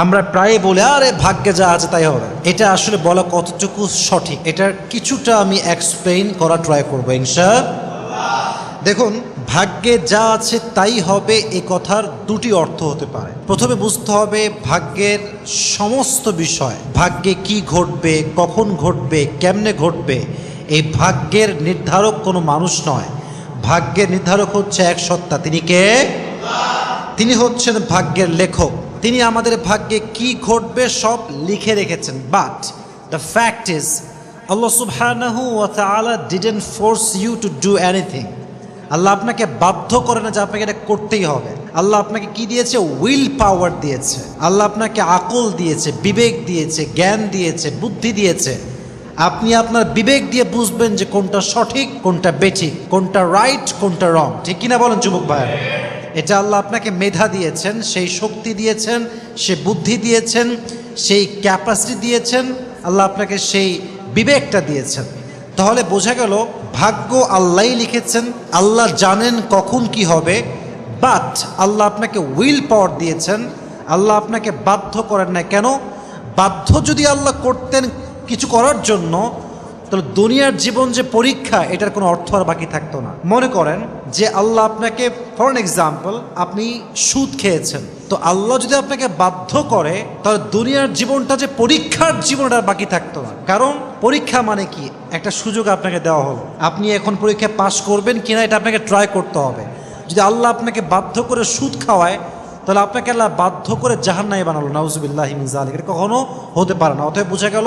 আমরা প্রায় বলি আরে ভাগ্যে যা আছে তাই হবে। এটা আসলে বলা কতটুকু সঠিক, এটার কিছুটা আমি এক্সপ্লেইন করা ট্রাই করবো ইনশাআল্লাহ। দেখুন, ভাগ্যে যা আছে তাই হবে এ কথার দুটি অর্থ হতে পারে। প্রথমে বুঝতে হবে ভাগ্যের সমস্ত বিষয়, ভাগ্যে কি ঘটবে, কখন ঘটবে, কেমনে ঘটবে, এই ভাগ্যের নির্ধারক কোনো মানুষ নয়। ভাগ্যের নির্ধারক হচ্ছে এক সত্তা। তিনি কে? তিনি হচ্ছেন ভাগ্যের লেখক। তিনি আমাদের ভাগ্যে কি ঘটবে সব লিখে রেখেছেন। বাট দ্য ফ্যাক্ট ইজ আল্লাহ সুবহানাহু ওয়া তাআলা didn't force you to do anything. আল্লাহ আপনাকে বাধ্য করে না যে আপনাকে এটা করতেই হবে। আল্লাহ আপনাকে কি দিয়েছে? উইল পাওয়ার দিয়েছে। আল্লাহ আপনাকে আকল দিয়েছে, বিবেক দিয়েছে, জ্ঞান দিয়েছে, বুদ্ধি দিয়েছে। আপনি আপনার বিবেক দিয়ে বুঝবেন যে কোনটা সঠিক, কোনটা বেঠিক, কোনটা রাইট, কোনটা রং। ঠিক কিনা বলেন যুবক ভাই? এটা আল্লাহ আপনাকে মেধা দিয়েছেন, সেই শক্তি দিয়েছেন, সে বুদ্ধি দিয়েছেন, সেই ক্যাপাসিটি দিয়েছেন, আল্লাহ আপনাকে সেই বিবেকটা দিয়েছেন। তাহলে বোঝা গেল ভাগ্য আল্লাহই লিখেছেন, আল্লাহ জানেন কখন কি হবে। বাট আল্লাহ আপনাকে উইল পাওয়ার দিয়েছেন, আল্লাহ আপনাকে বাধ্য করেন না। কেন? বাধ্য যদি আল্লাহ করতেন কিছু করার জন্য, তাহলে দুনিয়ার জীবন যে পরীক্ষা, এটার কোনো অর্থ আর বাকি থাকতো না। মনে করেন যে আল্লাহ আপনাকে, ফর অ্যান এক্সাম্পল, আপনি সুদ খেয়েছেন, তো আল্লাহ যদি আপনাকে বাধ্য করে তাহলে দুনিয়ার জীবনটা যে পরীক্ষার জীবনটা আর বাকি থাকতো না। কারণ পরীক্ষা মানে কি? একটা সুযোগ আপনাকে দেওয়া হলো, আপনি এখন পরীক্ষায় পাশ করবেন কিনা এটা আপনাকে ট্রাই করতে হবে। যদি আল্লাহ আপনাকে বাধ্য করে সুদ খাওয়ায় তাহলে আপনাকে আল্লাহ বাধ্য করে জাহান্নামে বানালো, নাউজুবিল্লাহি মিন যালিক। এটা কখনো হতে পারে না। অতএব বোঝা গেল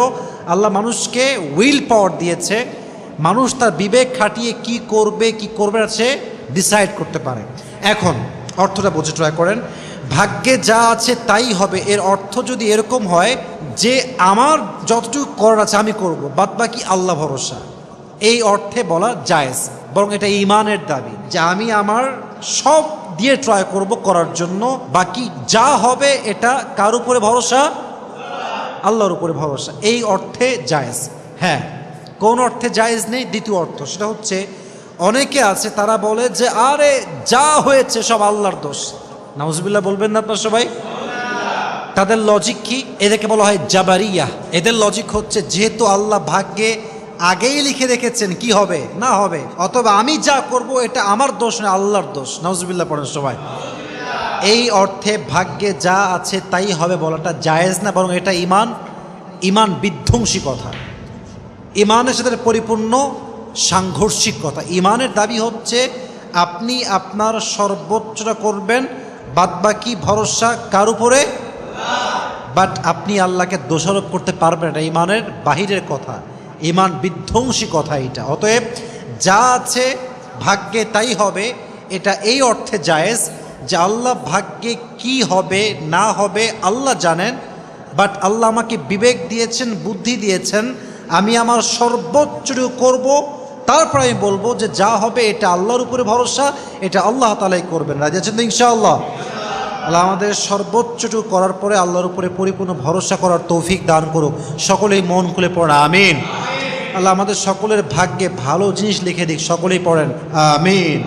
আল্লাহ মানুষকে উইল পাওয়ার দিয়েছে, মানুষ তার বিবেক খাটিয়ে কি করবে কি করবে না সে ডিসাইড করতে পারে। এখন অর্থটা বুঝে ট্রাই করেন। ভাগ্যে যা আছে তাই হবে, এর অর্থ যদি এরকম হয় যে আমার যতটুকু করার আছে আমি করব, বাদ বাকি আল্লাহ ভরসা, এই অর্থে বলা জায়েজ। বরং এটা ঈমানের দাবি যে আমি আমার সব দিয়ে ট্রাই করব করার জন্য, বাকি যা হবে এটা কার উপরে ভরসা? আল্লাহর উপরে ভরসা। এই অর্থে জায়েজ। হ্যাঁ, কোন অর্থে জায়েজ নেই? দ্বিতীয় অর্থ, সেটা হচ্ছে অনেকে আছে তারা বলে যে আরে যা হয়েছে সব আল্লাহর দোষ। নাউজুবিল্লাহ বলবেন না আপনারা সবাই? তাদের লজিক কি? এদেরকে বলা হয় জাবারিয়া। এদের লজিক হচ্ছে যেহেতু আল্লাহ ভাগ্যে আগেই লিখে রেখেছেন কি হবে না হবে, অথবা আমি যা করব এটা আমার দোষ না, আল্লাহর দোষ। নাউজুবিল্লাহ পড়েন সবাই। এই অর্থে ভাগ্যে যা আছে তাই হবে বলাটা জায়েজ না, বরং এটা ইমান বিধ্বংসী কথা, ইমানের সাথে পরিপূর্ণ সাংঘর্ষিক কথা। ইমানের দাবি হচ্ছে আপনি আপনার সর্বোচ্চটা করবেন, বাদবাকি ভরসা কার উপরে? বাট আপনি আল্লাহকে দোষারোপ করতে পারবেন, এটা ইমানের বাহিরের কথা, ইমান বিধ্বংসী কথা এটা। অতএব যা আছে ভাগ্যে তাই হবে, এটা এই অর্থে জায়েজ যে আল্লাহ ভাগ্যে কি হবে না হবে আল্লাহ জানেন। বাট আল্লাহ আমাকে বিবেক দিয়েছেন, বুদ্ধি দিয়েছেন, আমি আমার সর্বোচ্চটুকু করব, তারপর আমি বলবো যে যা হবে এটা আল্লাহর উপরে ভরসা, এটা আল্লাহ তাআলাই করবেন। রাজি আছেন তো ইনশাআল্লাহ? আল্লাহ আমাদের সর্বোচ্চটুকু করার পরে আল্লাহর উপরে পরিপূর্ণ ভরসা করার তৌফিক দান করুক। সকলেই মন খুলে পড়েন আমিন। আল্লাহ আমাদের সকলের ভাগ্যে ভালো জিনিস লিখে দিক। সকলেই পড়েন আমিন।